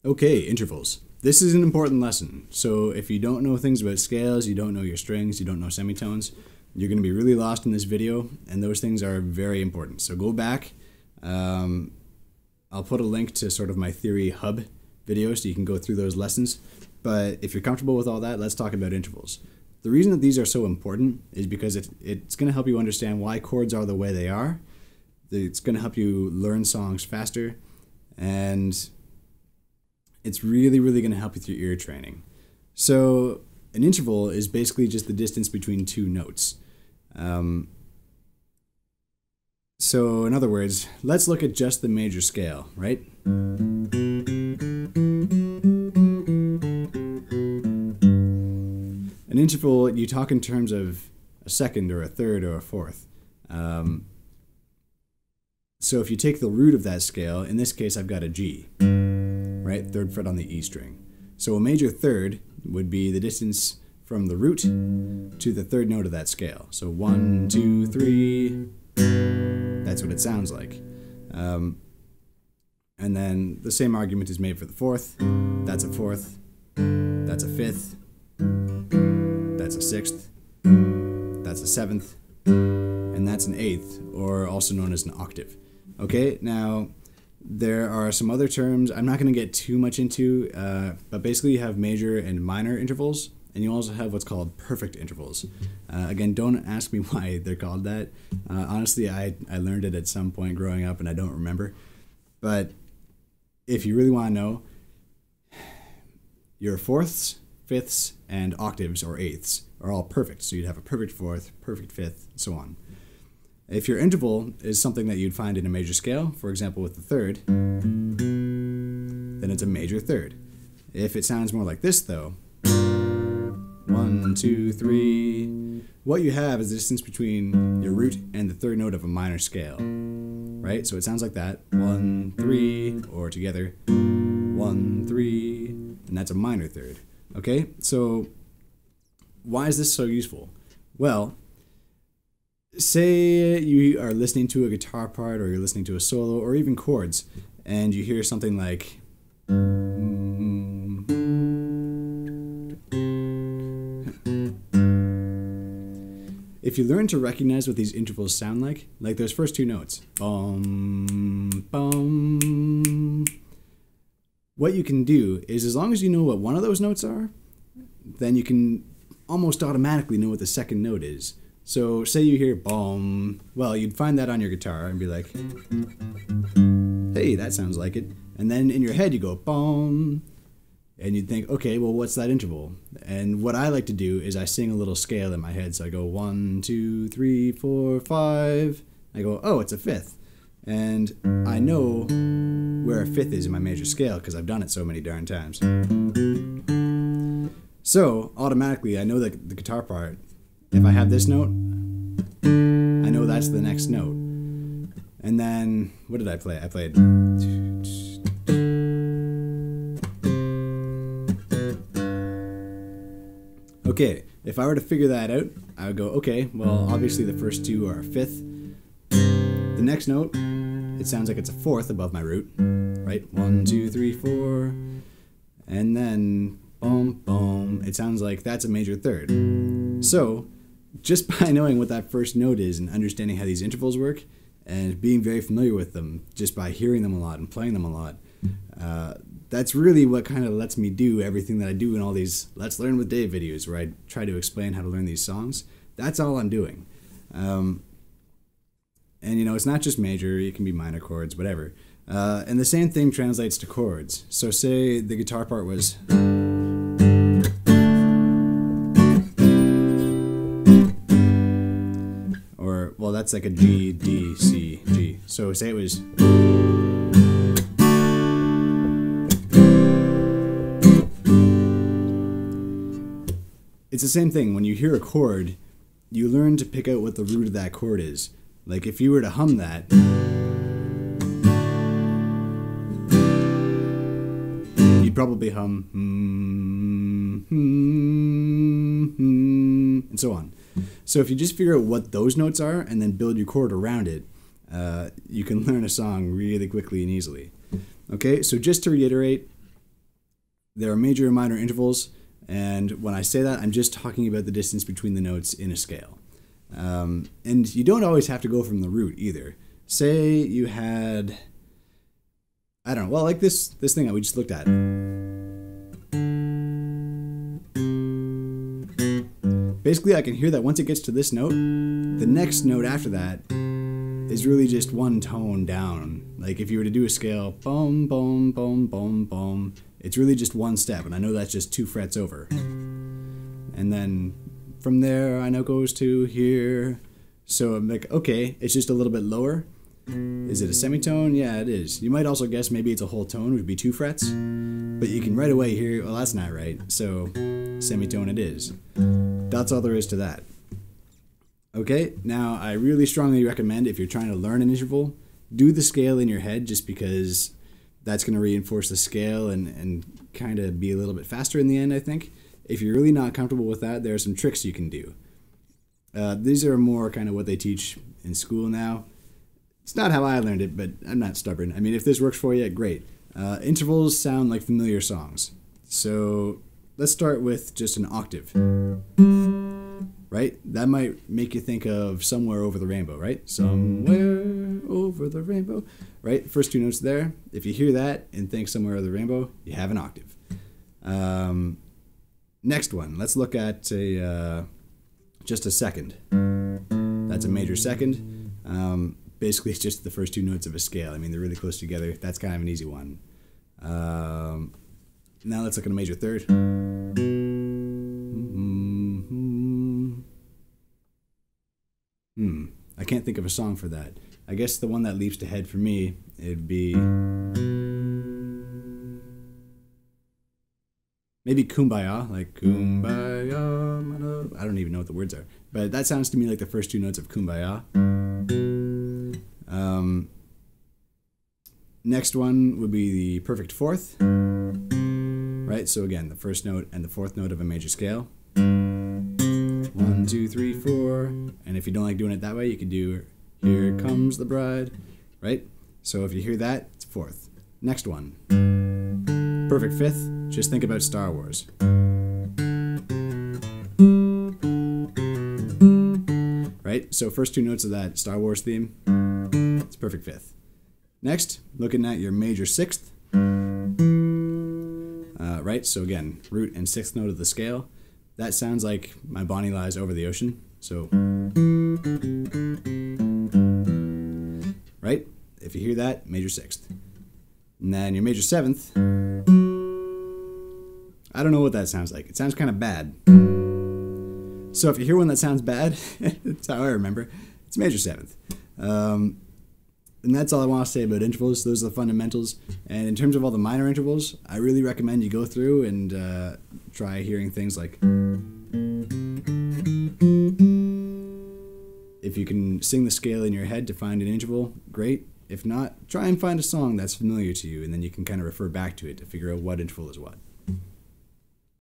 Okay, intervals. This is an important lesson. So if you don't know things about scales, you don't know your strings, you don't know semitones, you're going to be really lost in this video, and those things are very important. So go back. I'll put a link to sort of my theory hub video so you can go through those lessons. But if you're comfortable with all that, let's talk about intervals. The reason that these are so important is because it's going to help you understand why chords are the way they are. It's going to help you learn songs faster, and it's really, really going to help with your ear training. So an interval is basically just the distance between two notes. So in other words, let's look at just the major scale, right? An interval, you talk in terms of a second or a third or a fourth. So if you take the root of that scale, in this case I've got a G, right? Third fret on the E string. So a major third would be the distance from the root to the third note of that scale. So 1, 2, 3, that's what it sounds like. And then the same argument is made for the fourth. That's a fourth, that's a fifth, that's a sixth, that's a seventh, and that's an eighth, or also known as an octave. Okay, now there are some other terms I'm not going to get too much into, but basically you have major and minor intervals, and you also have what's called perfect intervals. Again, don't ask me why they're called that. Honestly, I learned it at some point growing up and I don't remember. But if you really want to know, your fourths, fifths, and octaves or eighths are all perfect. So you'd have a perfect fourth, perfect fifth, and so on. If your interval is something that you'd find in a major scale, for example with the third, then it's a major third. If it sounds more like this though, 1, 2, 3, what you have is the distance between your root and the third note of a minor scale, right? So it sounds like that, 1, 3, or together, 1, 3, and that's a minor third, okay? So why is this so useful? Well, say you are listening to a guitar part, or you're listening to a solo, or even chords, and you hear something like if you learn to recognize what these intervals sound like those first two notes, bum, bum, what you can do is, as long as you know what one of those notes are, then you can almost automatically know what the second note is. So say you hear bum, well, you'd find that on your guitar and be like, hey, that sounds like it. And then in your head you go bum, and you'd think, okay, well, what's that interval? And what I like to do is I sing a little scale in my head. So I go 1, 2, 3, 4, 5. I go, oh, it's a fifth. And I know where a fifth is in my major scale because I've done it so many darn times. So automatically I know that the guitar part, if I have this note, I know that's the next note. And then, what did I play? I played. Okay, if I were to figure that out, I would go, okay, well, obviously the first two are a fifth. The next note, it sounds like it's a fourth above my root, right? 1, 2, 3, 4. And then, boom, boom, it sounds like that's a major third. So, just by knowing what that first note is and understanding how these intervals work and being very familiar with them, just by hearing them a lot and playing them a lot, that's really what kind of lets me do everything that I do in all these Let's Learn with Dave videos, where I try to explain how to learn these songs. That's all I'm doing. And you know, it's not just major, it can be minor chords, whatever. And the same thing translates to chords. So say the guitar part was, or, well, that's like a G, D, C, G. So say it was, it's the same thing. When you hear a chord, you learn to pick out what the root of that chord is. Like if you were to hum that, you'd probably hum and so on. So if you just figure out what those notes are and then build your chord around it, you can learn a song really quickly and easily. Okay, so just to reiterate, there are major and minor intervals, and when I say that, I'm just talking about the distance between the notes in a scale. And you don't always have to go from the root either. Say you had, I don't know, well, like this thing that we just looked at. Basically, I can hear that once it gets to this note, the next note after that is really just one tone down. Like if you were to do a scale, boom, boom, boom, boom, boom, it's really just one step, and I know that's just 2 frets over. And then from there, I know goes to here. So I'm like, okay, it's just a little bit lower. Is it a semitone? Yeah, it is. You might also guess maybe it's a whole tone, which would be 2 frets. But you can right away hear, well, that's not right. So semitone it is. That's all there is to that. Okay, now I really strongly recommend if you're trying to learn an interval, do the scale in your head, just because that's going to reinforce the scale and kind of be a little bit faster in the end, I think. If you're really not comfortable with that, there are some tricks you can do. These are more kind of what they teach in school now. It's not how I learned it, but I'm not stubborn. I mean, if this works for you, great. Intervals sound like familiar songs. So let's start with just an octave. Right? That might make you think of Somewhere Over the Rainbow, right? Somewhere over the rainbow, right? First 2 notes there. If you hear that and think Somewhere Over the Rainbow, you have an octave. Next one, let's look at just a second. That's a major second. Basically, it's just the first 2 notes of a scale. I mean, they're really close together. That's kind of an easy one. Now let's look at a major third. I can't think of a song for that. I guess the one that leaps to head for me, it'd be maybe Kumbaya, like Kumbaya. I don't even know what the words are, but that sounds to me like the first 2 notes of Kumbaya. Next one would be the perfect fourth, right? So again, the first note and the 4th note of a major scale. 1, 2, 3, 4. And if you don't like doing it that way, you could do Here Comes the Bride, right? So if you hear that, it's 4th. Next one. Perfect 5th, just think about Star Wars. Right? So first 2 notes of that Star Wars theme, it's perfect 5th. Next, looking at your major 6th. Right? So again, root and 6th note of the scale. That sounds like My Bonnie Lies Over the Ocean. So, right? If you hear that, major 6th. And then your major 7th, I don't know what that sounds like. It sounds kind of bad. So if you hear one that sounds bad, that's how I remember. It's major 7th. And that's all I want to say about intervals. Those are the fundamentals. And in terms of all the minor intervals, I really recommend you go through and try hearing things like... If you can sing the scale in your head to find an interval, great. If not, try and find a song that's familiar to you, and then you can kind of refer back to it to figure out what interval is what.